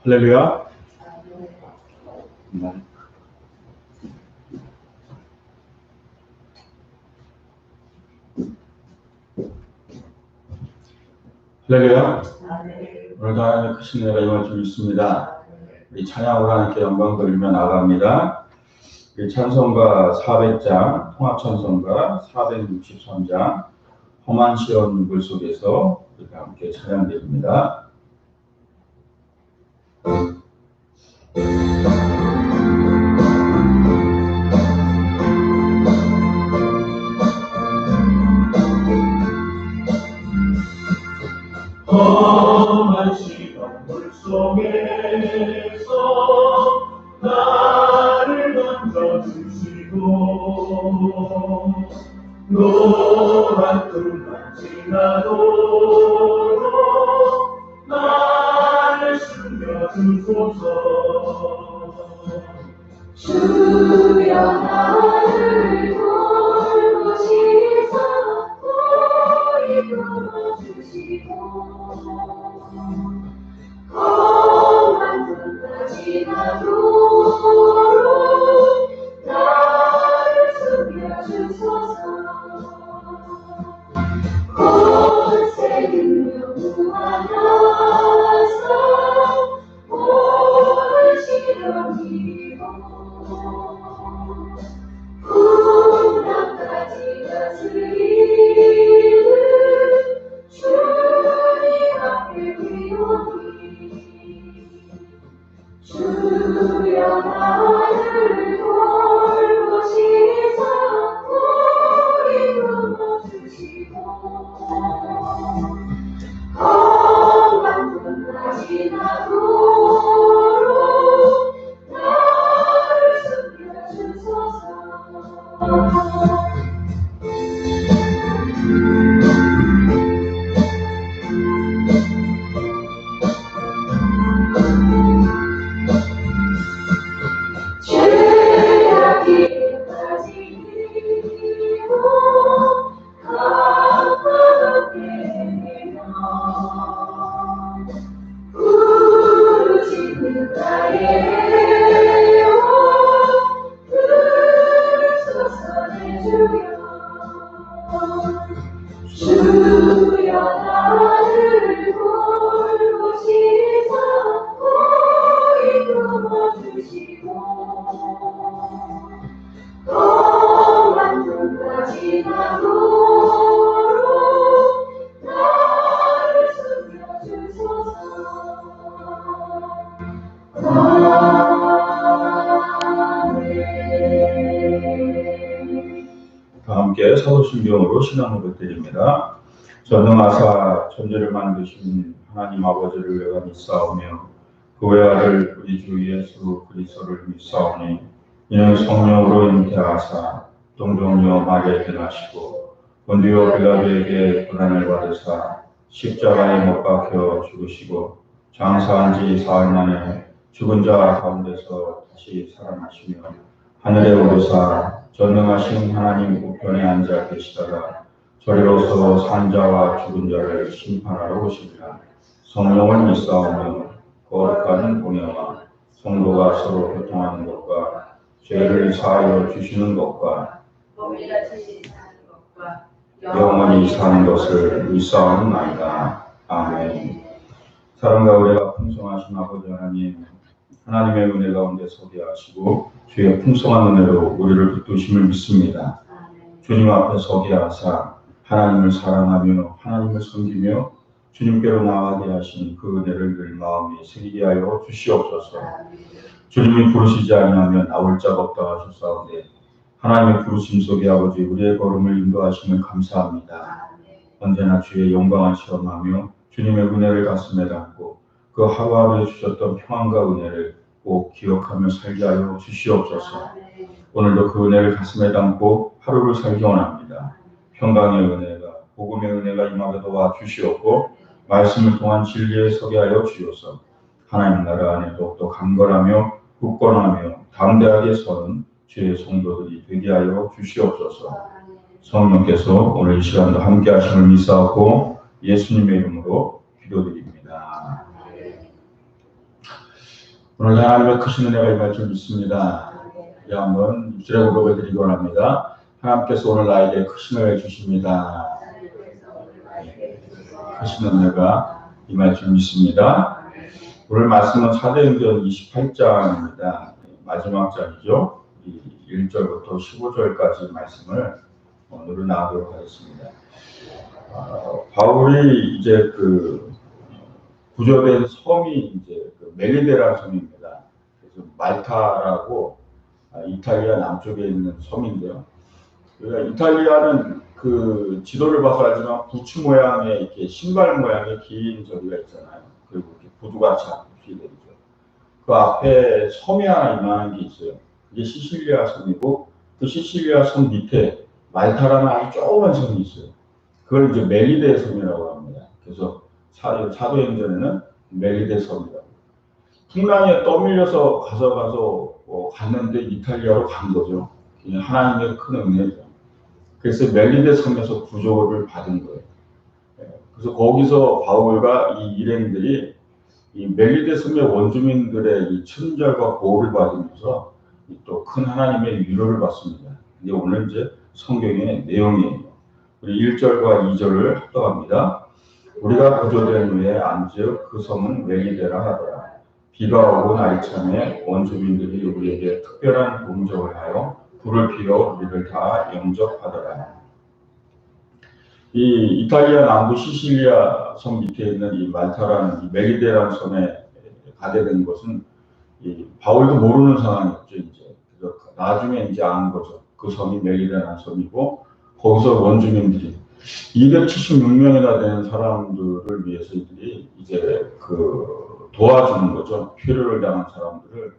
할렐루야. 네. 할렐루야. 오늘도 하나님의 크신 은혜가 임할 줄 믿습니다. 우리 찬양으로 하나님께 영광 돌리며 나갑니다. 우리 찬송가 400장, 통합찬송가 463장, 험한 시험 물 속에서 우리가 함께 찬양드립니다. 험한 시험 물속에서 나를 던져주시고 노란 틈만 지나도록 나를 숨겨주소서. 주여 나를 돌보시사 우리 풀어주시고 험한 틈만 지나도록 나를 숨겨주소서. 곳새 등용하여서 오늘 시련이고 풍랑까지 다스리는 주님 앞에 비오니 주여 나를 돌보시사 우리 품어주시고 험한 틈만 지나도록 나를 숨겨주소서. 죄악기까지 이기고 강하게 내며 부르짖는 나의 영혼 들으소서 내 주여. 주여 나를 돌보시사 우리 품어주시고 험한 틈만 지나도록 나를 숨겨주소서. 다 함께 사도신경으로 신앙을 드립니다. 전능하사 천지를 만드신 하나님 아버지를 내가 믿사오며 그 외아들 우리 주 예수 그리스도를 믿사오니 이는 성령으로 잉태하사 동정녀 마리아에게 나시고 본디오 빌라도에게 고난을 받으사 십자가에 못 박혀 죽으시고 장사한 지 사흘 만에 죽은 자 가운데서 다시 살아나시며 하늘에 오르사 전능하신 하나님 우편에 앉아 계시다가 저리로서 산 자와 죽은 자를 심판하러 오십니다. 성령을 믿사오며 거룩한 공예와 성도가 서로 교통하는 것과 죄를 사하여 주시는 것과 범죄같이 사는 것과 영원히 사는 것을 믿사옵나이다. 아멘. 사랑과 의뢰가 풍성하신 아버지 하나님, 하나님의 은혜 가운데 서게 하시고 주의 풍성한 은혜로 우리를 붙드심을 믿습니다. 주님 앞에 서게 하사 하나님을 사랑하며 하나님을 섬기며 주님께로 나아가게 하신 그 은혜를 늘 마음에 새기게 하여 주시옵소서. 주님이 부르시지 아니하면 나올 자가 없다 하셨사오니 하나님의 부르심 속에 아버지 우리의 걸음을 인도하시면 감사합니다. 언제나 주의 영광을 체험하며 주님의 은혜를 가슴에 담고 그 하루하루에 주셨던 평안과 은혜를 꼭 기억하며 살게 하여 주시옵소서. 오늘도 그 은혜를 가슴에 담고 하루를 살기 원합니다. 평강의 은혜가 복음의 은혜가 임하게 도와 주시옵고 말씀을 통한 진리에 서게 하여 주옵소서. 하나님 나라 안에 더욱더 강건하며 굳건하며 담대하게 서는 주의 성도들이 되게 하여 주시옵소서. 성령께서 오늘 이 시간도 함께 하심을 믿사옵고 예수님의 이름으로 기도드립니다. 오늘 하나님의 크신 은혜가 임할 줄 믿습니다. 우리 한번 입술에 고백을 드리기 원합니다. 하나님께서 오늘 나에게 크신 은혜를 주십니다. 크신 은혜가 임할 줄 믿습니다. 오늘 말씀은 사도행전 28장입니다. 마지막 장이죠. 1절부터 15절까지 말씀을 오늘은 나누도록 하겠습니다. 바울이 이제 구조된 섬이 이제 멜리데라는 섬입니다. 그래서 말타라고 이탈리아 남쪽에 있는 섬인데요. 그러니까 이탈리아는 그 지도를 봐서 알지만 부츠 모양의 이렇게 신발 모양의 긴 저기가 있잖아요. 그리고 이렇게 구두같이 앞이 되죠. 그 앞에 섬이 하나 이만한 게 있어요. 이게 시실리아 섬이고 그 시실리아 섬 밑에 말타라는 아주 조그만 섬이 있어요. 그걸 이제 멜리데 섬이라고 합니다. 그래서 사도행전에는 멜리데 섬이라고. 풍랑에 떠밀려서 갔는데 이탈리아로 간 거죠. 하나님의 큰 은혜죠. 그래서 멜리데 섬에서 구조를 받은 거예요. 그래서 거기서 바울과 이 일행들이 이 멜리데 섬의 원주민들의 이 친절과 보호를 받으면서 또 큰 하나님의 위로를 받습니다. 이게 오늘 이제 성경의 내용이에요. 우리 1절과 2절을 합독합니다. 우리가 구조된 후에 안즉 그 섬은 멜리데라 하더라. 비가 오고 날이 참에 원주민들이 우리에게 특별한 동정을 하여 불을 피워 우리를 다 영접하더라. 이 이탈리아 남부 시실리아 섬 밑에 있는 이 말타라는 이 멜리데라는 섬에 가게 된 것은 이 바울도 모르는 상황이었죠. 이제 그래서 나중에 이제 아는 거죠. 그 섬이 멜리데라는 섬이고 거기서 원주민들이 276명이나 되는 사람들을 위해서 이들이 이제 도와주는 거죠. 필요를 당한 사람들을.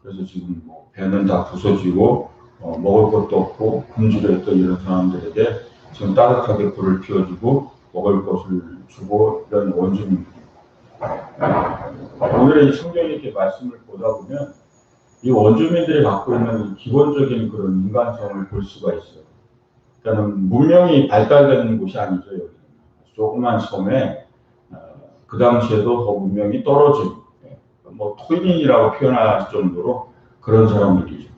그래서 지금 뭐 배는 다 부서지고 먹을 것도 없고 굶주렸던 이런 사람들에게 지금 따뜻하게 불을 피워주고 먹을 것을 주고 이런 원주민들이. 오늘의 이 성경에 이렇게 말씀을 보다 보면 이 원주민들이 갖고 있는 기본적인 그런 인간성을 볼 수가 있어요. 그러니까 문명이 발달된 곳이 아니죠. 여기는 조그만 섬에 그 당시에도 더 문명이 떨어진 뭐 토인이라고 표현할 정도로 그런 사람들이죠.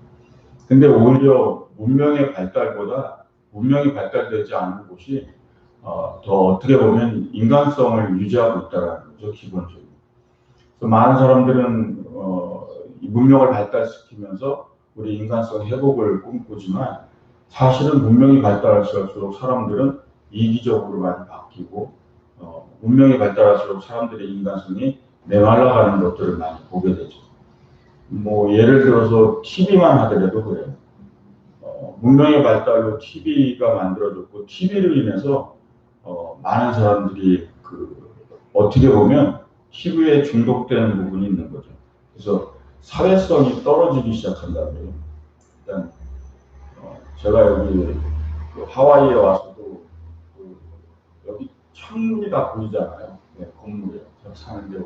근데 오히려 문명의 발달보다 문명이 발달되지 않은 곳이 더 어떻게 보면 인간성을 유지하고 있다는 거죠. 기본적으로. 그래서 많은 사람들은 이 문명을 발달시키면서 우리 인간성 회복을 꿈꾸지만 사실은 문명이 발달할수록 사람들은 이기적으로 많이 바뀌고 문명이 발달할수록 사람들의 인간성이 메말라가는 것들을 많이 보게 되죠. 뭐 예를 들어서 TV만 하더라도 그래요. 문명의 발달로 TV가 만들어졌고 TV로 인해서 많은 사람들이 어떻게 보면 TV에 중독되는 부분이 있는 거죠. 그래서 사회성이 떨어지기 시작한다고요. 일단 제가 여기 하와이에 와서도 여기 창문이 다 보이잖아요. 네, 건물에 제가 사는데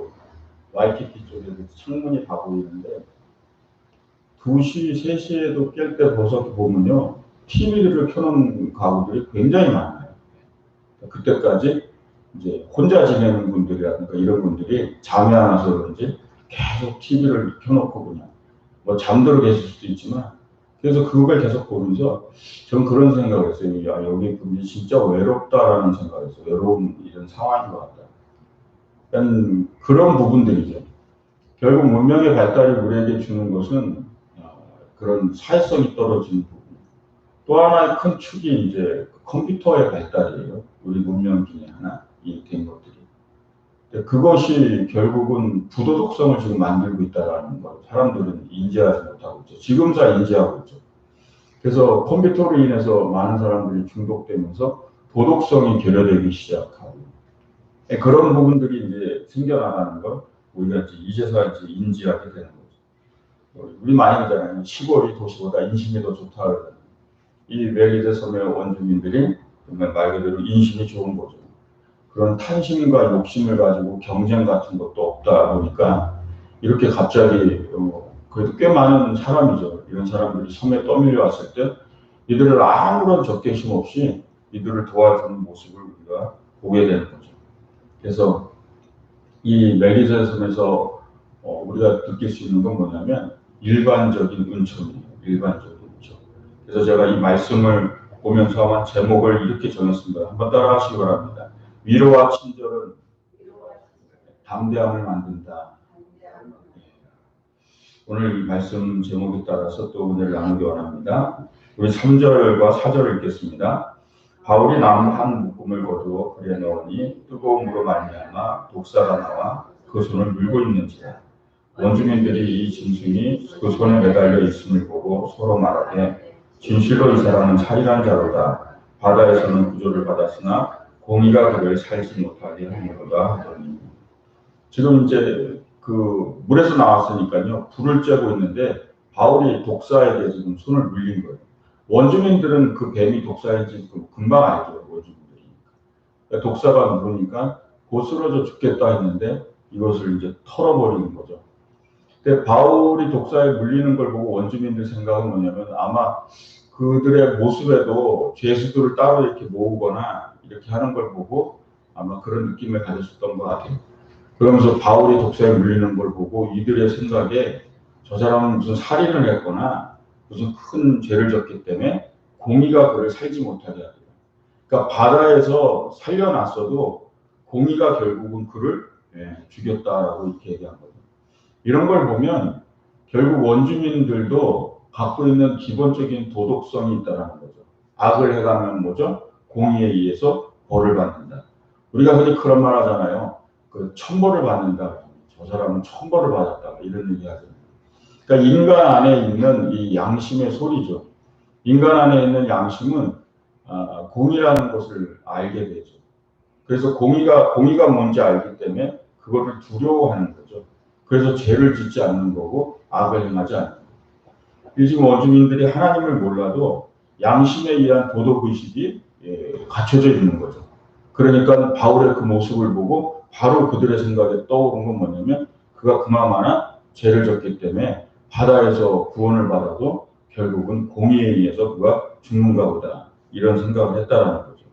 와이키키 쪽에 창문이 다 보이는데 2시, 3시에도 깰 때 벌써 보면요. TV를 켜놓은 가구들이 굉장히 많아요. 그때까지 이제 혼자 지내는 분들이라든가 이런 분들이 잠이 안 와서 그런지 계속 TV를 켜놓고 그냥 뭐 잠들어 계실 수도 있지만 그래서 그걸 계속 보면서 저는 그런 생각을 했어요. 야, 여기 분이 진짜 외롭다라는 생각을 했어요. 외로운 이런 상황인 것 같다. 그런 부분들이죠. 결국 문명의 발달이 우리에게 주는 것은 그런 사회성이 떨어지는 부분. 또 하나의 큰 축이 이제 컴퓨터의 발달이에요. 우리 문명 중에 하나 이 된 것들이. 그것이 결국은 부도덕성을 지금 만들고 있다는 걸 사람들은 인지하지 못하고 있죠. 지금사 인지하고 있죠. 그래서 컴퓨터로 인해서 많은 사람들이 중독되면서 도덕성이 결여되기 시작하고 그런 부분들이 이제 생겨나가는 걸 우리가 이제서 인지하게 되는 거죠. 우리 많이 하잖아요. 시골이 도시보다 인심이 더 좋다 그러잖아요. 이 멜리데 섬의 원주민들이 정말 말 그대로 인심이 좋은 거죠. 그런 탐심과 욕심을 가지고 경쟁 같은 것도 없다 보니까 이렇게 갑자기 그래도 꽤 많은 사람이죠. 이런 사람들이 섬에 떠밀려 왔을 때 이들을 아무런 적개심 없이 이들을 도와주는 모습을 우리가 보게 되는 거죠. 그래서 이 멜기세덱에서 우리가 느낄 수 있는 건 뭐냐면 일반적인 은총이에요. 일반적인 은총. 그래서 제가 이 말씀을 보면서 아마 제목을 이렇게 정했습니다. 한번 따라 하시기 바랍니다. 위로와 친절은 담대함을 만든다. 오늘 이 말씀 제목에 따라서 또 은혜를 나누기 원합니다. 우리 3절과 4절을 읽겠습니다. 바울이 남은 한 묶음을 거두어 그에 넣으니 뜨거움으로 말미암아 독사가 나와 그 손을 물고 있는지라. 원주민들이 이 짐승이 그 손에 매달려 있음을 보고 서로 말하되 진실로 이 사람은 살인한 자로다. 바다에서는 구조를 받았으나 공의가 그를 살지 못하게 하는도다 하더니. 지금 이제 그 물에서 나왔으니까요. 불을 쬐고 있는데 바울이 독사에게 지금 손을 물린 거예요. 원주민들은 그 뱀이 독사인지 금방 알죠. 원주민들이. 그러니까 독사가 물으니까 곧 쓰러져 죽겠다 했는데 이것을 이제 털어버리는 거죠. 근데 바울이 독사에 물리는 걸 보고 원주민들 생각은 뭐냐면 아마 그들의 모습에도 죄수들을 따로 이렇게 모으거나 이렇게 하는 걸 보고 아마 그런 느낌을 가졌었던 것 같아요. 그러면서 바울이 독사에 물리는 걸 보고 이들의 생각에 저 사람은 무슨 살인을 했거나 무슨 큰 죄를 졌기 때문에 공의가 그를 살지 못하게 하더라. 그러니까 바다에서 살려놨어도 공의가 결국은 그를 죽였다라고 이렇게 얘기한 거예요. 이런 걸 보면 결국 원주민들도 갖고 있는 기본적인 도덕성이 있다는 거죠. 악을 해가면 뭐죠? 공의에 의해서 벌을 받는다. 우리가 흔히 그런 말 하잖아요. 그 천벌을 받는다. 저 사람은 천벌을 받았다. 이런 얘기 하잖아요. 그러니까 인간 안에 있는 이 양심의 소리죠. 인간 안에 있는 양심은 공의라는 것을 알게 되죠. 그래서 공의가 뭔지 알기 때문에 그거를 두려워하는 거죠. 그래서 죄를 짓지 않는 거고 악을 행하지 않는 거고. 지금 원주민들이 하나님을 몰라도 양심에 의한 도덕의식이 갖춰져 있는 거죠. 그러니까 바울의 그 모습을 보고 바로 그들의 생각에 떠오른 건 뭐냐면 그가 그나마나 죄를 졌기 때문에 바다에서 구원을 받아도 결국은 공의에 의해서 그가 죽는가 보다 이런 생각을 했다라는 거죠.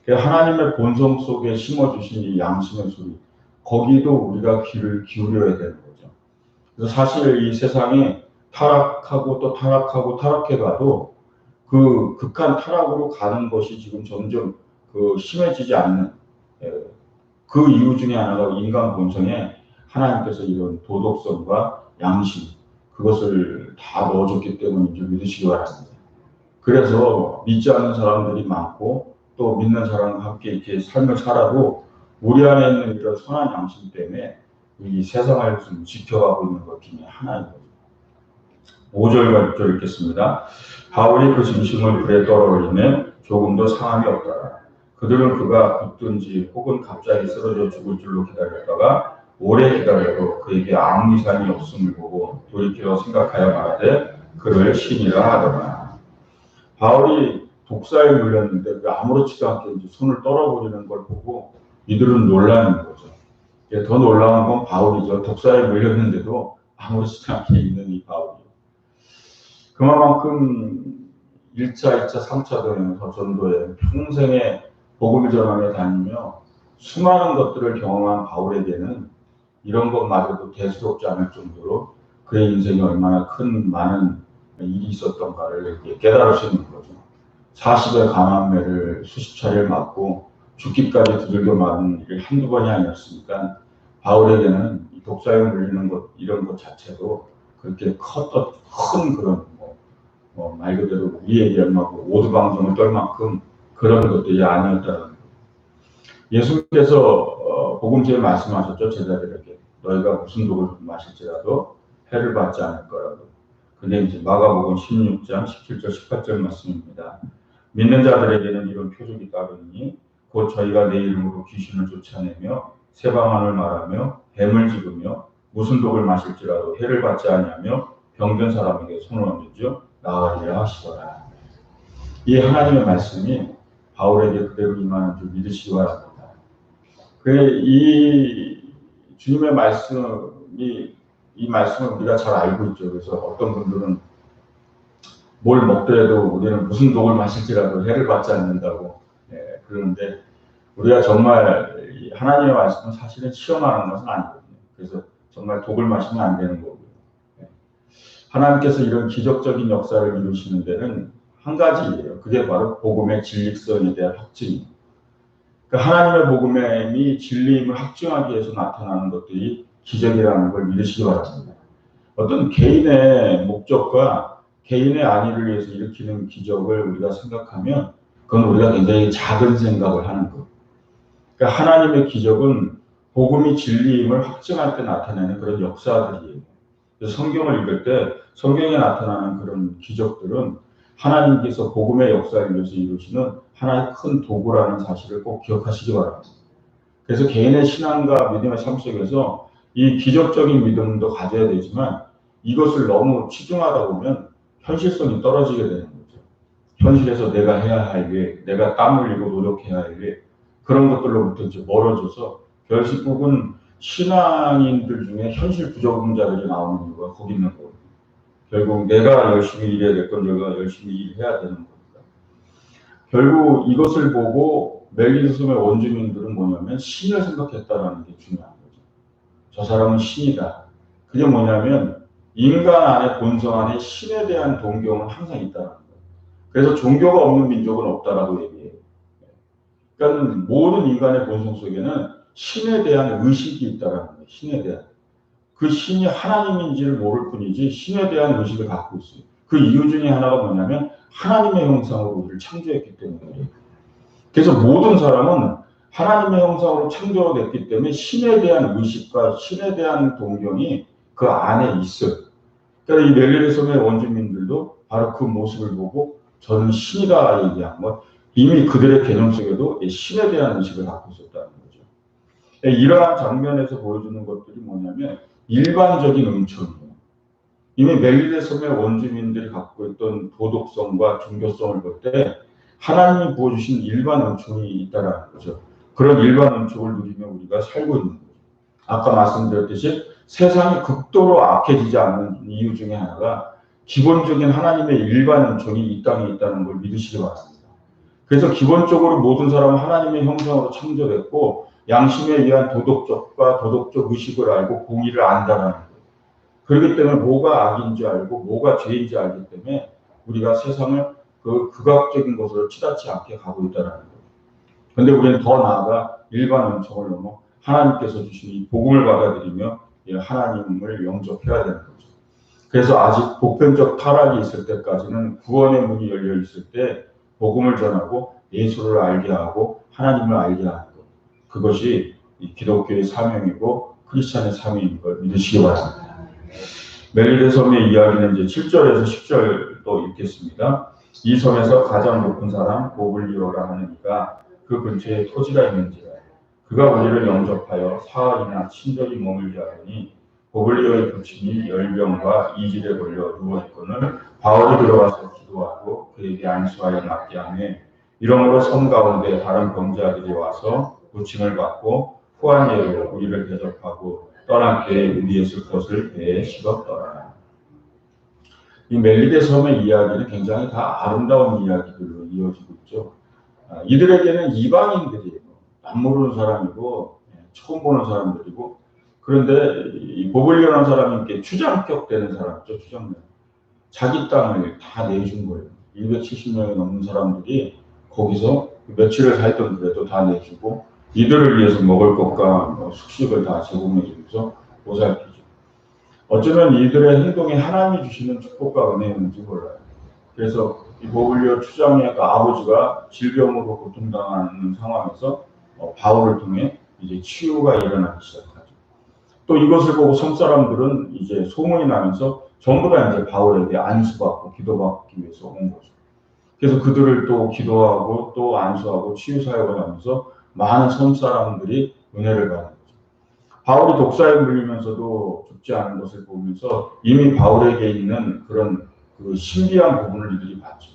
하나님의 본성 속에 심어주신 이 양심의 소리 거기도 우리가 귀를 기울여야 되는 거죠. 그래서 사실 이 세상에 타락하고 또 타락하고 타락해가도 그 극한 타락으로 가는 것이 지금 점점 심해지지 않는 그 이유 중에 하나가 인간 본성에 하나님께서 이런 도덕성과 양심 그것을 다 넣어줬기 때문인지 믿으시기 바랍니다. 그래서 믿지 않는 사람들이 많고 또 믿는 사람과 함께 이렇게 삶을 살아도 우리 안에 있는 이런 선한 양심 때문에 이 세상을 좀 지켜가고 있는 것 중에 하나인 거죠. 5절과 6절 읽겠습니다. 바울이 그 짐승을 불에 떨어올리면 조금도 상함이 없더라. 그들은 그가 붙든지 혹은 갑자기 쓰러져 죽을 줄로 기다렸다가 오래 기다려도 그에게 아무 이상이 없음을 보고 돌이켜 생각하여 말하되 그를 신이라 하더라. 바울이 독사에 물렸는데 아무렇지도 않게 이제 손을 떨어버리는 걸 보고 이들은 놀라는 거죠. 더 놀라운 건 바울이죠. 독사에 물렸는데도 아무렇지도 않게 있는 이 바울이. 그만큼 1차, 2차, 3차 되면서 전도에 평생에 복음을 전하며 다니며 수많은 것들을 경험한 바울에게는 이런 것마저도 대수롭지 않을 정도로 그의 인생에 얼마나 많은 일이 있었던가를 깨달을 수 있는 거죠. 40의 감암매를 수십 차례를 맞고 죽기까지 두들겨 맞은 일이 한두 번이 아니었으니까 바울에게는 이 독사에 물리는 것 이런 것 자체도 그렇게 큰 그런 말 그대로 우리에게 막 오두방정을 떨 만큼 그런 것들이 아니었다는 거예요. 예수께서 복음서에 말씀하셨죠. 제자들에게 너희가 무슨 독을 마실지라도 해를 받지 않을 거라고. 근데 이제 마가복음 16장 17절 18절 말씀입니다. 믿는 자들에게는 이런 표적이 따르니 곧 저희가 내 이름으로 귀신을 쫓아내며 새 방언을 말하며 뱀을 집으며 무슨 독을 마실지라도 해를 받지 아니하며 병든 사람에게 손을 얹으며 나으리라 하시더라. 이 하나님의 말씀이 바울에게 그대로 임하는 줄 믿으시기 바랍니다. 이 주님의 말씀이 이 말씀을 우리가 잘 알고 있죠. 그래서 어떤 분들은 뭘 먹더라도 우리는 무슨 독을 마실지라도 해를 받지 않는다고 그러는데 우리가 정말 하나님의 말씀은 사실은 시험하는 것은 아니거든요. 그래서 정말 독을 마시면 안 되는 거고요. 하나님께서 이런 기적적인 역사를 이루시는 데는 한 가지예요. 그게 바로 복음의 진리성에 대한 확증입니다. 그러니까 하나님의 복음이 진리임을 확증하기 위해서 나타나는 것들이 기적이라는 걸 믿으시기 바랍니다. 어떤 개인의 목적과 개인의 안위를 위해서 일으키는 기적을 우리가 생각하면 그건 우리가 굉장히 작은 생각을 하는 거예요. 그러니까 하나님의 기적은 복음이 진리임을 확증할 때 나타내는 그런 역사들이에요. 그래서 성경을 읽을 때 성경에 나타나는 그런 기적들은 하나님께서 복음의 역사를 위해서 이루시는 하나의 큰 도구라는 사실을 꼭 기억하시기 바랍니다. 그래서 개인의 신앙과 믿음의 삶 속에서 이 기적적인 믿음도 가져야 되지만 이것을 너무 치중하다 보면 현실성이 떨어지게 되는 거죠. 현실에서 내가 해야 할 일, 내가 땀 흘리고 노력해야 할 일, 그런 것들로부터 이제 멀어져서 결국은 신앙인들 중에 현실 부적응자들이 나오는 이유가 거기 있는 거예요. 결국 내가 열심히 일해야 될 건 내가 열심히 일해야 되는 겁니다. 결국 이것을 보고 멜기세섬의 원주민들은 뭐냐면 신을 생각했다라는 게 중요한 거죠. 저 사람은 신이다. 그게 뭐냐면 인간 안에 본성 안에 신에 대한 동경은 항상 있다는 거예요. 그래서 종교가 없는 민족은 없다라고 얘기해요. 그러니까 모든 인간의 본성 속에는 신에 대한 의식이 있다라는 거예요. 신에 대한. 그 신이 하나님인지를 모를 뿐이지 신에 대한 의식을 갖고 있어요. 그 이유 중에 하나가 뭐냐면 하나님의 형상으로 우리를 창조했기 때문이에요. 그래서 모든 사람은 하나님의 형상으로 창조됐기 때문에 신에 대한 의식과 신에 대한 동경이 그 안에 있어요. 그러니까 이 멜기세섬의 원주민들도 바로 그 모습을 보고 저는 신이다 얘기한 것, 이미 그들의 개념 속에도 신에 대한 의식을 갖고 있었다는 거죠. 이러한 장면에서 보여주는 것들이 뭐냐면 일반적인 은총이에요. 이미 멜기세섬의 원주민들이 갖고 있던 도덕성과 종교성을 볼 때 하나님이 부어주신 일반 은총이 있다는 거죠. 그런 일반 은총을 누리며 우리가 살고 있는 거죠. 아까 말씀드렸듯이 세상이 극도로 악해지지 않는 이유 중에 하나가 기본적인 하나님의 일반 은총이 이 땅에 있다는 걸 믿으시기 바랍니다. 그래서 기본적으로 모든 사람은 하나님의 형상으로 창조됐고 양심에 의한 도덕적과 도덕적 의식을 알고 공의를 안다는 거예요. 그렇기 때문에 뭐가 악인지 알고 뭐가 죄인지 알기 때문에 우리가 세상을 그 극악적인 것으로 치닫지 않게 가고 있다는 거예요. 그런데 우리는 더 나아가 일반 은총을 넘어 하나님께서 주신 이 복음을 받아들이며 하나님을 영접해야 되는 거죠. 그래서 아직 보편적 타락이 있을 때까지는 구원의 문이 열려 있을 때 복음을 전하고 예수를 알게 하고 하나님을 알게 하는 것. 그것이 이 기독교의 사명이고 크리스찬의 사명인 걸 믿으시기 바랍니다. 멜기세섬의 이야기는 이제 7절에서 10절도 읽겠습니다. 이 섬에서 가장 높은 사람 보블리오라 하는 이가 그 근처에 토지가 있는지라 그가 우리를 영접하여 사흘이나 친절히 머물게 하더니 보블리오의 부친이 열병과 이질에 걸려 누워있거늘 바울이 들어가서 기도하고 그에게 안수하여 낫게 하며 이러므로 섬 가운데 다른 병자들이 와서 부침을 받고 후한 예로 우리를 대접하고 떠나게 우리의 쓸 것을 배에 실었더라. 이 멜기세섬의 이야기는 굉장히 다 아름다운 이야기들로 이어지고 있죠. 이들에게는 이방인들이에요. 안 모르는 사람이고 처음 보는 사람들이고 그런데 이 보블리오라는 사람이 추장격 되는 사람이죠. 추장면. 자기 땅을 다 내준 거예요. 270명이 넘는 사람들이 거기서 며칠을 살던 그래도 다 내주고 이들을 위해서 먹을 것과 숙식을 다 제공해주면서 보살피죠. 어쩌면 이들의 행동에 하나님이 주시는 축복과 은혜였는지 몰라요. 그래서 이 보블리오 추장의 아버지가 질병으로 고통당하는 상황에서 바울을 통해 이제 치유가 일어나기 시작하죠. 또 이것을 보고 섬 사람들은 이제 소문이 나면서 전부 다 이제 바울에게 안수받고 기도받기 위해서 온 거죠. 그래서 그들을 또 기도하고 또 안수하고 치유 사역을 하면서 많은 섬 사람들이 은혜를 받는 거죠. 바울이 독사에 물리면서도 죽지 않은 것을 보면서 이미 바울에게 있는 그런 그 신비한 부분을 이들이 봤죠.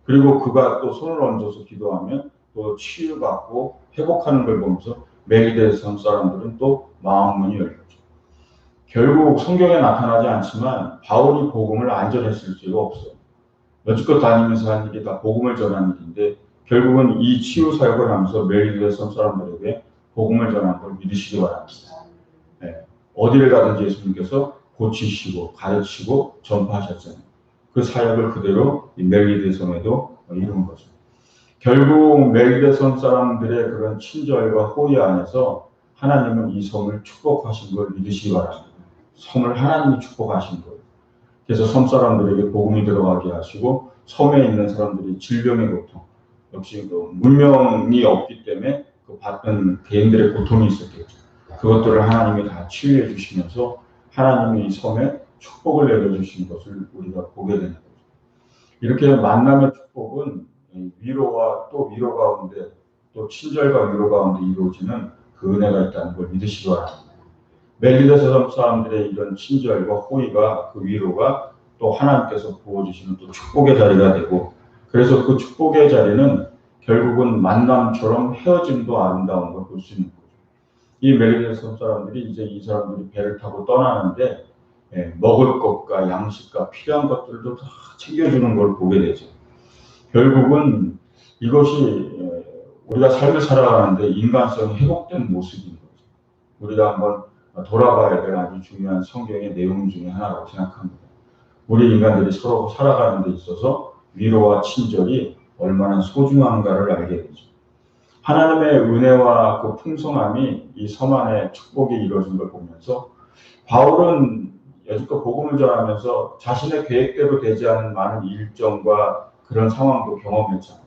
그리고 그가 또 손을 얹어서 기도하면 또 치유받고 회복하는 걸 보면서 멜기세섬 사람들은 또 마음문이 열렸죠. 결국 성경에 나타나지 않지만 바울이 복음을 안전했을 수가 없어요. 여지껏 다니면서 한 일이 다 복음을 전하는 일인데 결국은 이 치유 사역을 하면서 멜리드의 섬 사람들에게 복음을 전하는 걸 믿으시기 바랍니다. 네. 어디를 가든지 예수님께서 고치시고 가르치고 전파하셨잖아요. 그 사역을 그대로 이 멜리드의 섬에도 이룬 거죠. 결국 멜리드의 섬 사람들의 그런 친절과 호의 안에서 하나님은 이 섬을 축복하신 걸 믿으시기 바랍니다. 섬을 하나님이 축복하신 거예요. 그래서 섬 사람들에게 복음이 들어가게 하시고 섬에 있는 사람들이 질병의 고통, 역시 그 문명이 없기 때문에 그 받는 개인들의 고통이 있었겠죠. 그것들을 하나님이 다 치유해 주시면서 하나님이 이 섬에 축복을 내려주신 것을 우리가 보게 되는 거죠. 이렇게 만남의 축복은 위로와 또 위로 가운데 또 친절과 위로 가운데 이루어지는 그 은혜가 있다는 걸 믿으시기 바랍니다. 멜리드 섬 사람들의 이런 친절과 호의가 그 위로가 또 하나님께서 부어주시는 또 축복의 자리가 되고 그래서 그 축복의 자리는 결국은 만남처럼 헤어짐도 아름다운 걸 볼 수 있는 거죠. 이 멜리드 섬 사람들이 이제 이 사람들이 배를 타고 떠나는데 먹을 것과 양식과 필요한 것들도 다 챙겨주는 걸 보게 되죠. 결국은 이것이 우리가 삶을 살아가는데 인간성이 회복된 모습인 거죠. 우리가 한번 돌아봐야 될 아주 중요한 성경의 내용 중에 하나라고 생각합니다. 우리 인간들이 서로 살아가는 데 있어서 위로와 친절이 얼마나 소중한가를 알게 되죠. 하나님의 은혜와 그 풍성함이 이 섬 안에 축복이 이루어진 걸 보면서 바울은 여지껏 복음을 전하면서 자신의 계획대로 되지 않은 많은 일정과 그런 상황도 경험했잖아요.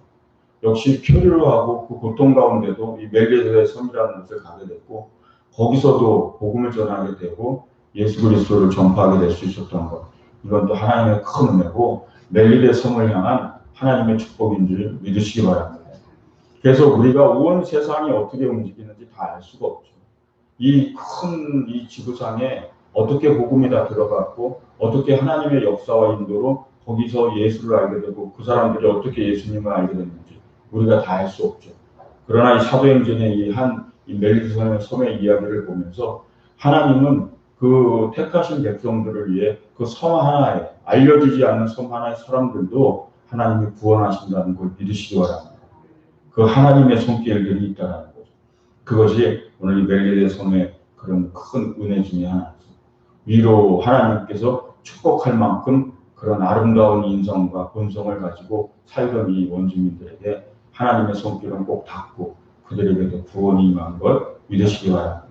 역시 표류를 하고 그 고통 가운데도 이 멜리드의 섬이라는 곳을 가게 됐고 거기서도 복음을 전하게 되고 예수 그리스도를 전파하게 될 수 있었던 것. 이건 또 하나님의 큰 은혜고 멜리드의 섬을 향한 하나님의 축복인 줄 믿으시기 바랍니다. 그래서 우리가 온 세상이 어떻게 움직이는지 다 알 수가 없죠. 이 큰 이 지구상에 어떻게 복음이 다 들어갔고 어떻게 하나님의 역사와 인도로 거기서 예수를 알게 되고 그 사람들이 어떻게 예수님을 알게 됐는지 우리가 다 알 수 없죠. 그러나 이 사도행전의 이 멜리드 섬의 이야기를 보면서 하나님은 그 택하신 백성들을 위해 그 섬 하나에 알려지지 않는 섬 하나의 사람들도 하나님이 구원하신다는 걸 믿으시기 바랍니다. 그 하나님의 손길들이 있다는 거죠. 그것이 오늘 이 멜리드 섬의 그런 큰 은혜 중에 하나죠. 위로 하나님께서 축복할 만큼 그런 아름다운 인성과 본성을 가지고 살던 이 원주민들에게 하나님의 손길은 꼭 닿고 그들에게도 구원이 임한 걸 믿으시기 바랍니다.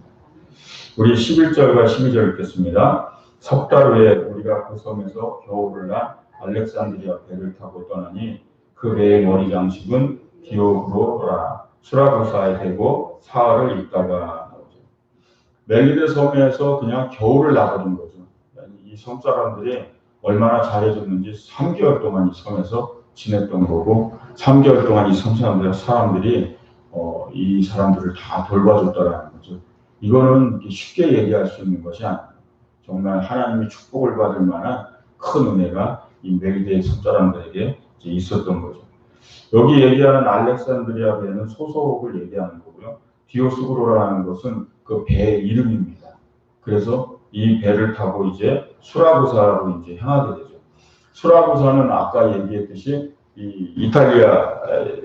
우리 11절과 12절 읽겠습니다. 석 달 후에 우리가 그 섬에서 겨울을 난 알렉산드리아 배를 타고 떠나니 그 배의 머리 장식은 디오브로라 수라구사에 대고 사흘을 있다가 멜리드 섬에서 그냥 겨울을 나버린 거죠. 이 섬 사람들이 얼마나 잘해줬는지 3개월 동안 이 섬에서 지냈던 거고 3개월 동안 이 섬 사람들이 이 사람들을 다 돌봐줬다라는 거죠. 이거는 쉽게 얘기할 수 있는 것이 아니에요. 정말 하나님이 축복을 받을 만한 큰 은혜가 이 멜리드의 섬 사람들에게 있었던 거죠. 여기 얘기하는 알렉산드리아 배는 소속을 얘기하는 거고요. 디오스구로라는 것은 그 배의 이름입니다. 그래서 이 배를 타고 이제 수라구사로 이제 향하게 되죠. 수라구사는 아까 얘기했듯이 이 이탈리아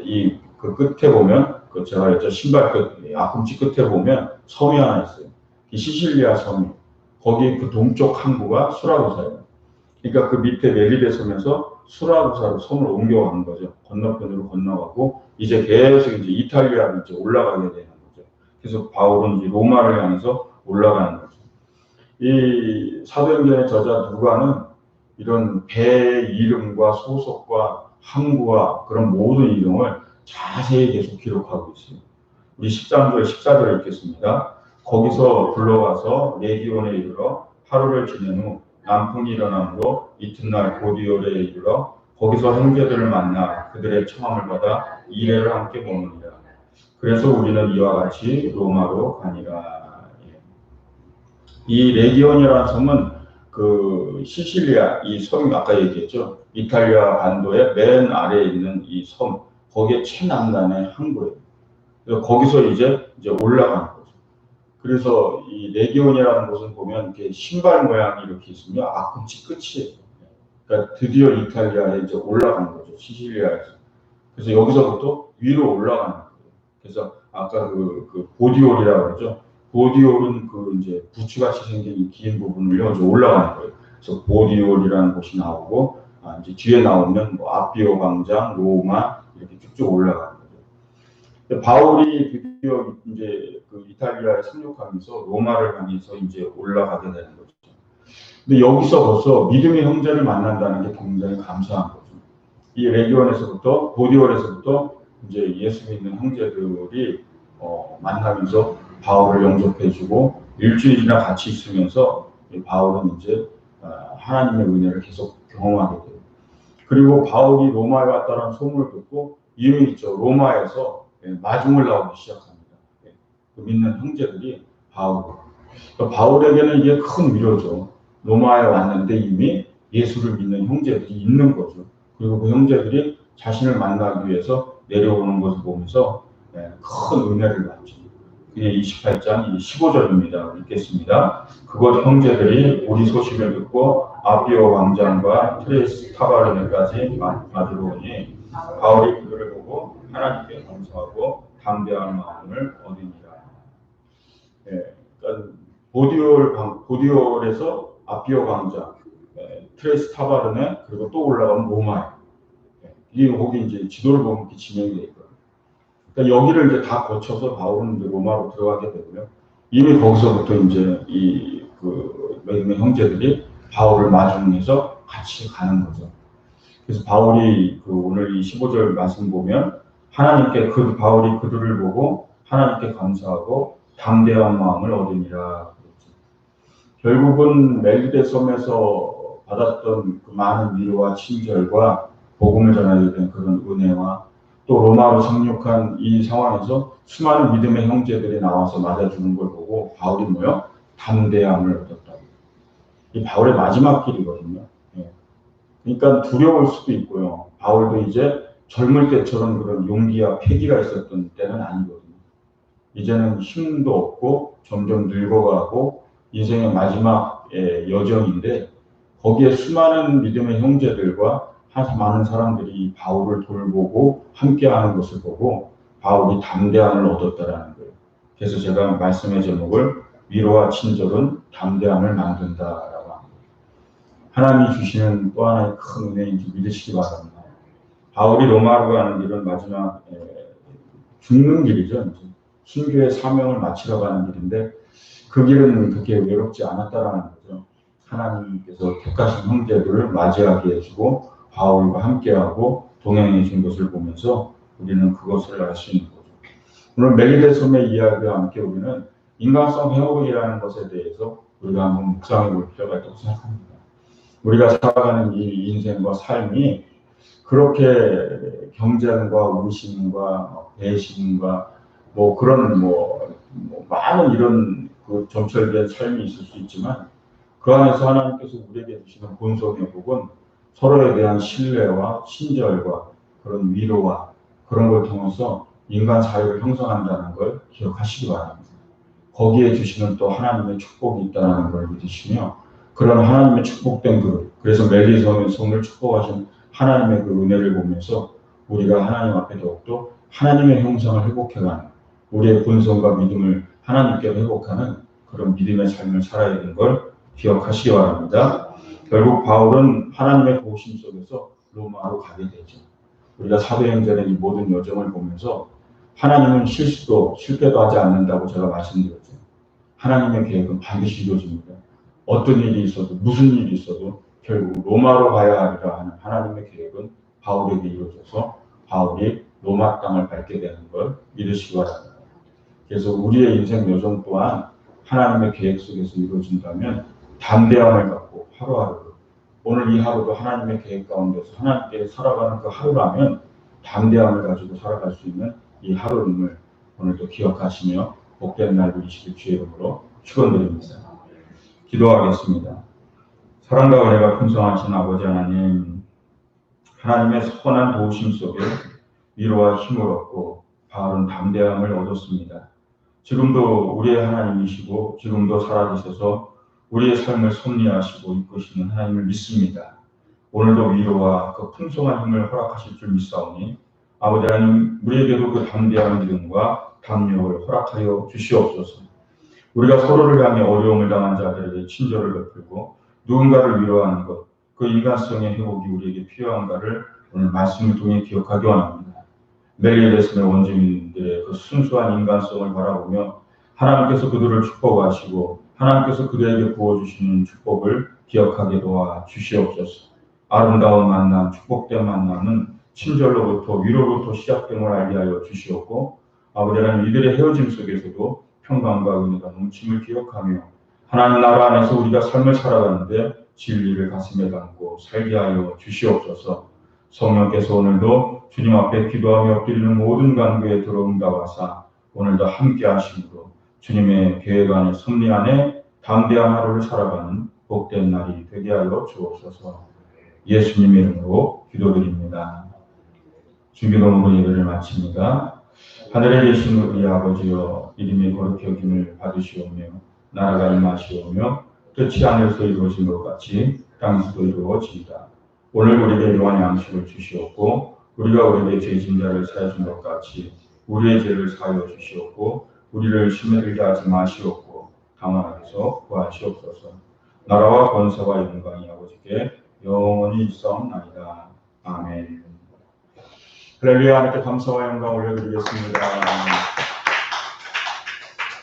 이 그 끝에 보면 그 제가 했죠 신발 끝 앞꿈치 끝에 보면 섬이 하나 있어요. 시실리아 섬이 거기 그 동쪽 항구가 수라구사예요. 그러니까 그 밑에 멜리드 섬에서 수라구사로 섬을 옮겨가는 거죠. 건너편으로 건너가고 이제 계속 이제 이탈리아로 이제 올라가게 되는 거죠. 그래서 바울은 이제 로마를 향해서 올라가는 거죠. 이 사도행전의 저자 누가는 이런 배의 이름과 소속과 항구와 그런 모든 이름을 자세히 계속 기록하고 있어요. 우리 13절, 14절 읽겠습니다. 거기서 불러가서 레기온에 이르러 하루를 지낸 후 남풍이 일어남으로 이튿날 고디올에 이르러 거기서 형제들을 만나 그들의 청함을 받아 이레를 함께 보느니라. 그래서 우리는 이와 같이 로마로 가니라. 이 레기온이라는 섬은 그 시실리아 이 섬이 아까 얘기했죠. 이탈리아 반도의 맨 아래에 있는 이 섬 거기에 최남단의 항구예요. 그래서 거기서 이제 올라가는 거죠. 그래서 이 레기온이라는 곳은 보면 이렇게 신발 모양이 이렇게 있으면 앞꿈치 끝이에요. 그러니까 드디어 이탈리아에 이제 올라간 거죠. 시칠리아에서. 그래서 여기서부터 위로 올라가는 거예요. 그래서 아까 그 보디올이라고 그러죠. 보디올은 그 이제 부츠같이 생긴 이 긴 부분을요, 이제 올라가는 거예요. 그래서 보디올이라는 곳이 나오고, 이제 뒤에 나오면 뭐 아피오 광장, 로마 이렇게 쭉쭉 올라가는 거죠. 근데 바울이 드디어 이제 그 이탈리아에 상륙하면서 로마를 향해서 이제 올라가게 되는 거죠. 근데 여기서 벌써 믿음의 형제를 만난다는 게 굉장히 감사한 거죠. 이 레기온에서부터 보디올에서부터 이제 예수 믿는 형제들이 만나면서 바울을 영접해주고 일주일이나 같이 있으면서 바울은 이제 하나님의 은혜를 계속 경험하게 돼요. 그리고 바울이 로마에 왔다는 소문을 듣고 이미 있죠. 로마에서 마중을 나오기 시작합니다. 그 믿는 형제들이 바울에게는 이게 큰 위로죠. 로마에 왔는데 이미 예수를 믿는 형제들이 있는 거죠. 그리고 그 형제들이 자신을 만나기 위해서 내려오는 것을 보면서 큰 은혜를 받죠. 그게 28장 15절입니다. 읽겠습니다. 그곳 형제들이 우리 소식을 듣고 아비오 왕장과 트레스 타바르네까지 맞으러 오니 바울이 그들을 보고 하나님께 감사하고 담대한 마음을 얻으니라. 그러니까 보디올에서 아비오 왕장, 트레스 타바르네, 그리고 또 올라가면 로마에. 이게 거기 이제 지도를 보면 이렇게 진행이 되어 있거든요. 그러니까 여기를 이제 다 거쳐서 바울은 이제 로마로 들어가게 되고요. 이미 거기서부터 이제 믿음의 형제들이 바울을 마중해서 같이 가는 거죠. 그래서 바울이 오늘 이 15절 말씀 보면 하나님께 바울이 그들을 보고 하나님께 감사하고 담대한 마음을 얻으니라. 결국은 멜기데 섬에서 받았던 그 많은 위로와 친절과 복음을 전하게 된 그런 은혜와 또 로마로 상륙한 이 상황에서 수많은 믿음의 형제들이 나와서 맞아주는 걸 보고 바울이 담대함을 얻었다. 이 바울의 마지막 길이거든요. 그러니까 두려울 수도 있고요. 바울도 이제 젊을 때처럼 그런 용기와 패기가 있었던 때는 아니거든요. 이제는 힘도 없고 점점 늙어가고 인생의 마지막 여정인데 거기에 수많은 믿음의 형제들과 많은 사람들이 바울을 돌보고 함께하는 것을 보고 바울이 담대함을 얻었다라는 거예요. 그래서 제가 말씀의 제목을 위로와 친절은 담대함을 만든다라고 합니다. 하나님이 주시는 또 하나의 큰 은혜인지 믿으시기 바랍니다. 바울이 로마로 가는 길은 마지막 죽는 길이죠. 순교의 사명을 마치러 가는 길인데 그 길은 그렇게 외롭지 않았다라는 거죠. 하나님께서 택하신 형제들을 맞이하게 해주고 바울과 함께하고 동행해 준 것을 보면서 우리는 그것을 알 수 있는 거죠. 오늘 멜기데 섬의 이야기와 함께 우리는 인간성 회복이라는 것에 대해서 우리가 한번 묵상해 볼 필요가 있다고 생각합니다. 우리가 살아가는 이 인생과 삶이 그렇게 경쟁과 의심과 배신과 그런 많은 이런 점철된 삶이 있을 수 있지만 그 안에서 하나님께서 우리에게 주시는 본성 회복은 서로에 대한 신뢰와 친절과 그런 위로와 그런 걸 통해서 인간 사회를 형성한다는 걸 기억하시기 바랍니다. 거기에 주시는 또 하나님의 축복이 있다는 걸 믿으시며 그런 하나님의 축복된 그래서 멜기데 섬을 축복하신 하나님의 그 은혜를 보면서 우리가 하나님 앞에 더욱더 하나님의 형상을 회복해가는 우리의 본성과 믿음을 하나님께 회복하는 그런 믿음의 삶을 살아야 되는 걸 기억하시기 바랍니다. 결국 바울은 하나님의 도우심 속에서 로마로 가게 되죠. 우리가 사도행전의 이 모든 여정을 보면서 하나님은 실패도 하지 않는다고 제가 말씀드렸죠. 하나님의 계획은 반드시 이루어집니다. 어떤 일이 있어도 무슨 일이 있어도 결국 로마로 가야 하리라 하는 하나님의 계획은 바울에게 이루어져서 바울이 로마 땅을 밟게 되는 걸 믿으시기 바랍니다. 그래서 우리의 인생 여정 또한 하나님의 계획 속에서 이루어진다면 담대함을 갖고 하루하루 오늘 이 하루도 하나님의 계획 가운데서 하나님께 살아가는 그 하루라면 담대함을 가지고 살아갈 수 있는 이 하루를 오늘도 기억하시며 복된 날 누리시길 주의 이름으로 축원드립니다. 기도하겠습니다. 사랑과 은혜가 풍성하신 아버지 하나님, 하나님의 선한 도우심 속에 위로와 힘을 얻고 바울은 담대함을 얻었습니다. 지금도 우리의 하나님이시고 지금도 살아계셔서 우리의 삶을 섭리하시고 이끄시는 하나님을 믿습니다. 오늘도 위로와 그 풍성한 힘을 허락하실 줄 믿사오니 아버지 하나님 우리에게도 그 담대한 믿음과 담력을 허락하여 주시옵소서. 우리가 서로를 향해 어려움을 당한 자들에게 친절을 베풀고 누군가를 위로하는 것, 그 인간성의 회복이 우리에게 필요한가를 오늘 말씀을 통해 기억하기 원합니다. 멜리데스의 원주민들의 그 순수한 인간성을 바라보며 하나님께서 그들을 축복하시고 하나님께서 그들에게 부어주시는 축복을 기억하게 도와 주시옵소서. 아름다운 만남, 축복된 만남은 친절로부터 위로로부터 시작됨을 알게 하여 주시옵고 아버지 하나님 이들의 헤어짐 속에서도 평강과 은혜가 넘침을 기억하며 하나님 나라 안에서 우리가 삶을 살아가는데 진리를 가슴에 담고 살게 하여 주시옵소서. 성령께서 오늘도 주님 앞에 기도하며 엎드리는 모든 간구에 들어온다와사 오늘도 함께 하심으로 주님의 계획 안에 섭리 안에 담대한 하루를 살아가는 복된 날이 되게 하여 주옵소서. 예수님의 이름으로 기도드립니다. 주기도문으로 예배를 마칩니다. 하늘에 계신 우리 아버지여 이름이 거룩히 여김을 받으시오며 나라가 임하시오며 뜻이 하늘에서 이루어진 것 같이 땅에서도 이루어지이다. 오늘 우리에게 일용할 양식을 주시옵고 우리가 우리에게 죄진 자를 사해 준 것 같이 우리의 죄를 사하여 주시옵고 우리를 시험에 들게 하지 마시옵고 다만 악에서 구하시옵소서. 나라와 권세와 영광이 아버지께 영원히 있사옵나이다. 아멘. 할렐루야. 하나님께 감사와 영광 올려드리겠습니다.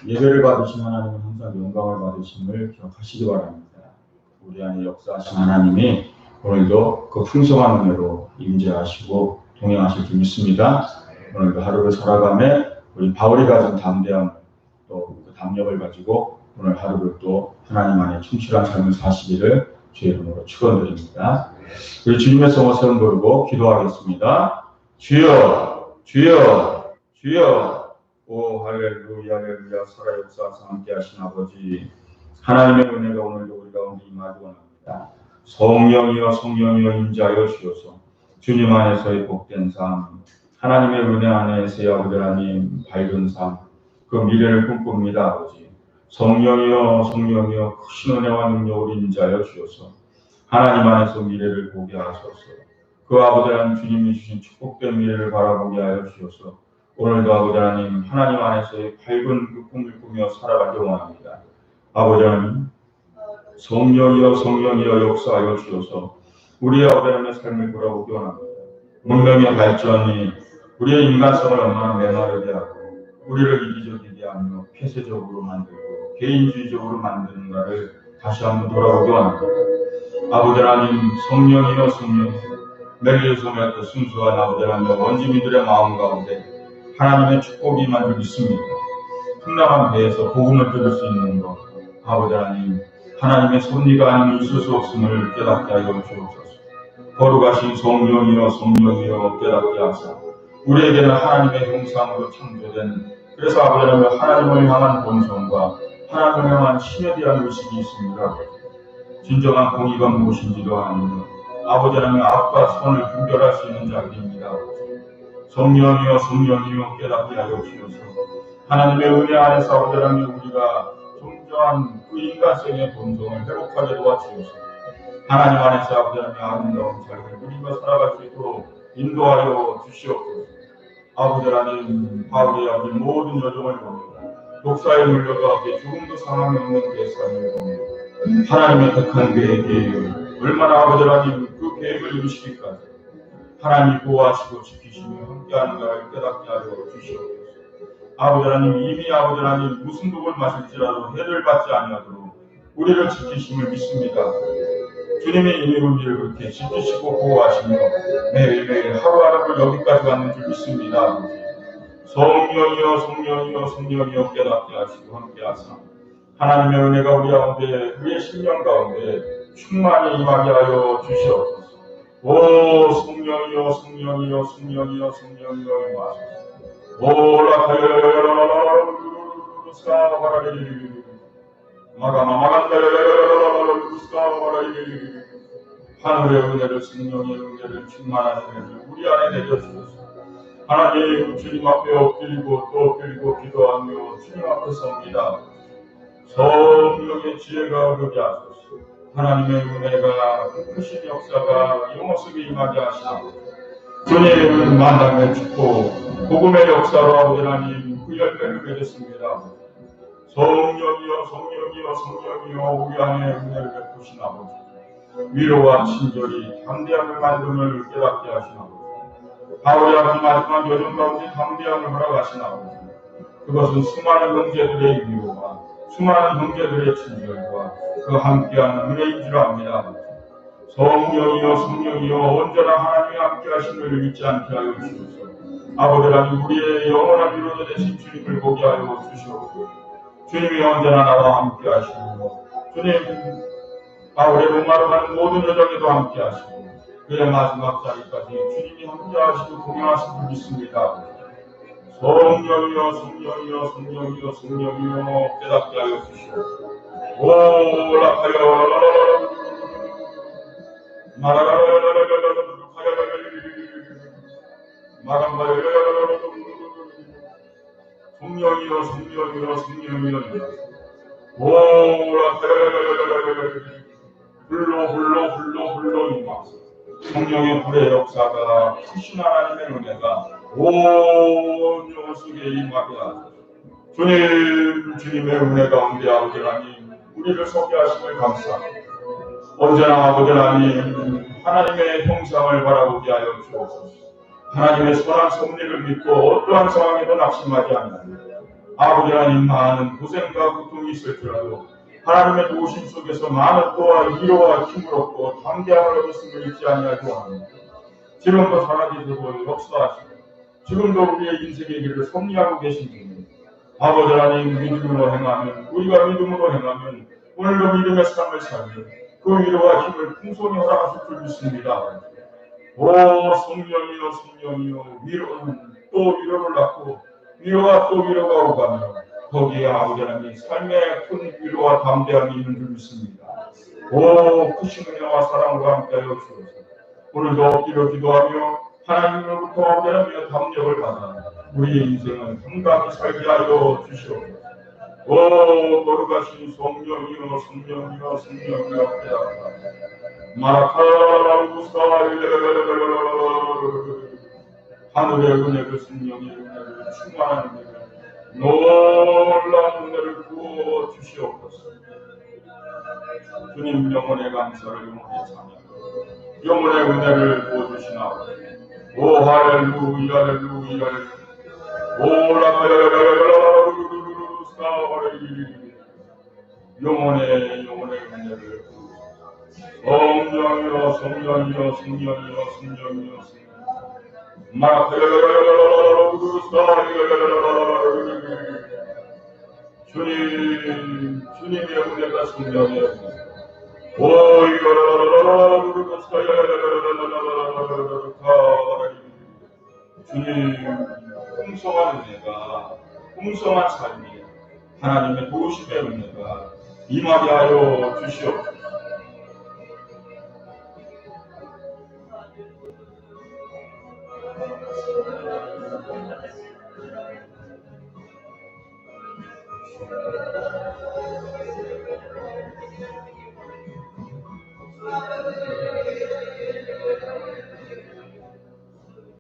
예배를 받으신 하나님은 항상 영광을 받으심을 기억하시기 바랍니다. 우리 안에 역사하신 하나님이 오늘도 그 풍성한 은혜로 임재하시고 동행하실 줄 믿습니다. 오늘도 하루를 살아가며 우리 바울이 가진 담대함 또 그 담력을 가지고 오늘 하루를 또 하나님 안에 충실한 삶을 사시기를 주의 이름으로 축원드립니다. 우리 주님의 성호성 부르고 기도하겠습니다. 주여 주여 주여. 오 할렐루야 할렐루야. 살아 역사하사 함께 하신 아버지 하나님의 은혜가 오늘도 우리 가운데 임하기 원합니다. 성령이여 성령이여 임재하여 주셔서 주님 안에서의 복된 삶 하나님의 은혜 안에서의 아버지 하나님 밝은 삶 그 미래를 꿈꿉니다. 아버지 성령이여 성령이여 크신 은혜와 능력으로 임재하여 주셔서 하나님 안에서 미래를 보게 하소서. 그 아버지 하나님 주님이 주신 축복된 미래를 바라보게 하여 주셔서 오늘도 아버지 하나님 하나님 안에서의 밝은 그 꿈을 꾸며 살아가기 원합니다. 아버지 하나님 성령이여 성령이여 역사하여 주셔서 우리의 아버지 하나님의 삶을 돌아보기 원합니다. 문명의 발전이 우리의 인간성을 얼마나 메마르게 하고 우리를 이기적이게 하며 폐쇄적으로 만들고 개인주의적으로 만드는가를 다시 한번 돌아보기 원합니다. 아버지 하나님 성령이여 성령이여 멜리우스의 그 순수한 아버지 하나님 원주민들의 마음 가운데 하나님의 축복이 임한 줄 믿습니다. 풍랑한 배에서 복음을 들을 수 있는 것 아버지 하나님 하나님의 섭리가 아니면 있을 수 없음을 깨닫게 하여 주옵소서. 거룩하신 성령이여 성령이여 깨닫게 하사 우리에게는 하나님의 형상으로 창조된 그래서 아버지 하나님 하나님을 향한 본성과 하나님을 향한 신에 대한 의식이 있습니다. 진정한 공의가 무엇인지도 아니며 아버지 하나님 앞과 선을 분별할 수 있는 자들입니다. 성령이여 성령이여 깨닫게 하여 주셔서 하나님의 은혜 안에서 아버지 하나님 우리가 정정한 그 인간성의 본성을 회복하게 도와주셔서 하나님 안에서 아버지 하나님의 아름다운 삶을 누리며 살아갈 수 있도록 인도하여 주시옵소서. 아버지 하나님 바울의 아버지 모든 여정을 보며 독사에 물려도 앞에 조금도 상함이 없는 그의 삶을 보며 하나님의 택한 그의 계획을 얼마나 아버지 하나님 그 계획을 이루시기까지 하나님이 보호하시고 지키시며 함께하는가를 깨닫게 하여 주시옵소서. 아버지 하나님 이미 아버지 하나님 무슨 독을 마실지라도 해를 받지 아니하도록 우리를 지키심을 믿습니다. 주님이 이미 우리를 그렇게 지키시고 보호하시며 매일매일 하루하루를 여기까지 왔는 줄 믿습니다. 성령이여 성령이여 성령이여 깨닫게 하시고 함께하사 하나님의 은혜가 우리 가운데 우리의 심령 가운데 충만히 임하게 하여 주시옵소서. 오 성령이여 성령이여 성령이여 성령이여 임하소서. 하늘의 은혜를 성령의 은혜를 충만한 은혜를 우리 안에 내려주소서. 하나님 주님 앞에 엎드리고 또 엎드리고 기도하며 주님 앞에 섭니다. 성령의 지혜가 흐르게 하소서. 하나님의 은혜가 그 크신 역사가 영혼 속에 임하게 하시옵소서. 주님 만남의 축복, 복음의 역사로 아버지 하나님 그 열매를 맺었습니다. 성령이여 성령이여 성령이여 우리 안에 은혜를 베푸신 아버지, 위로와 친절이 담대함을 만듦을 깨닫게 하신 아버지, 바울이 아버지 마지막 여정 가운데 담대함을 허락하신 아버지, 그것은 수많은 형제들의 위로와 수많은 형제들의 친절과 그 함께하는 은혜인 줄 압니다. 성령이여 성령이여 언제나 하나님이 함께하심을 잊지 않게 하여 주시옵소서. 아버지 하나님 우리의 영원한 위로자 되신 주님을 보게 하여 주시옵소서. 주님이 언제나 나와 함께하시고 주님 바울의 로마로 가는 모든 여정에도 함께하시고 그의 마지막 자리까지 주님이 함께하시고 공양하신 줄 믿습니다. 성령이여 성령이여 성령이여 성령이여 깨닫게 하여 주시옵소서. 오라카여 성령이여 성령이여 성령이여 불로 임하소서. 성령의 불의 역사가 크신 하나님의 은혜가 온 영혼 속에 임하게 하소서. 주님의 은혜 가운데 아버지 하나님 우리를 소개하심을 감사합니다. 언제나 아버지 하나님 하나님의 형상을 바라보게 하여 주옵소서. 하나님의 선한 섭리를 믿고 어떠한 상황에도 낙심하지 않는 아버지 하나님 많은 고생과 고통이 있을지라도 하나님의 도우심 속에서 많은 또한 위로와 힘을 얻고 담대함을 얻었음을 잊지 아니하기 원합니다. 지금도 살아계셔서 역사하시고 지금도 우리의 인생의 길을 섭리하고 계신 분입니다. 아버지 하나님 믿음으로 행하면 우리가 믿음으로 행하면 오늘도 믿음의 삶을 살면 그 위로와 힘을 풍성히 허락하실 줄 믿습니다. 오 성령이여 성령이여 위로는 또 위로를 낳고 위로가 또 위로가 오가며 거기에 아버지 하나님 삶의 큰 위로와 담대함이 있는 줄 믿습니다. 오 크신 은혜와 사랑으로 함께하여 주옵소서. 오늘도 엎드려 기도하며 하나님으로부터 얻으며 담력을 받아 우리의 인생을 건강히 살게 하여 주시옵소서. 오 거룩하신 성령이여 성령이여 성령이여 깨닫다 마라카우사일 하늘의 은혜를 성령의 은혜를 충만한 은혜를 놀라운 은혜를 부어 주시옵소서. 주님 영혼의 감사를 영혼의 찬양 영혼의 은혜를 부어주신 아버지 오 할렐루야 할렐루야 영혼의 은혜를 성령이여 성령이여 성령이여 성령이여 주님의 은혜가 성령의 은혜 주님 풍성한 은혜가 풍성한 삶이 하나님의 도우심의 은혜가 임하게 하여 주시옵소서.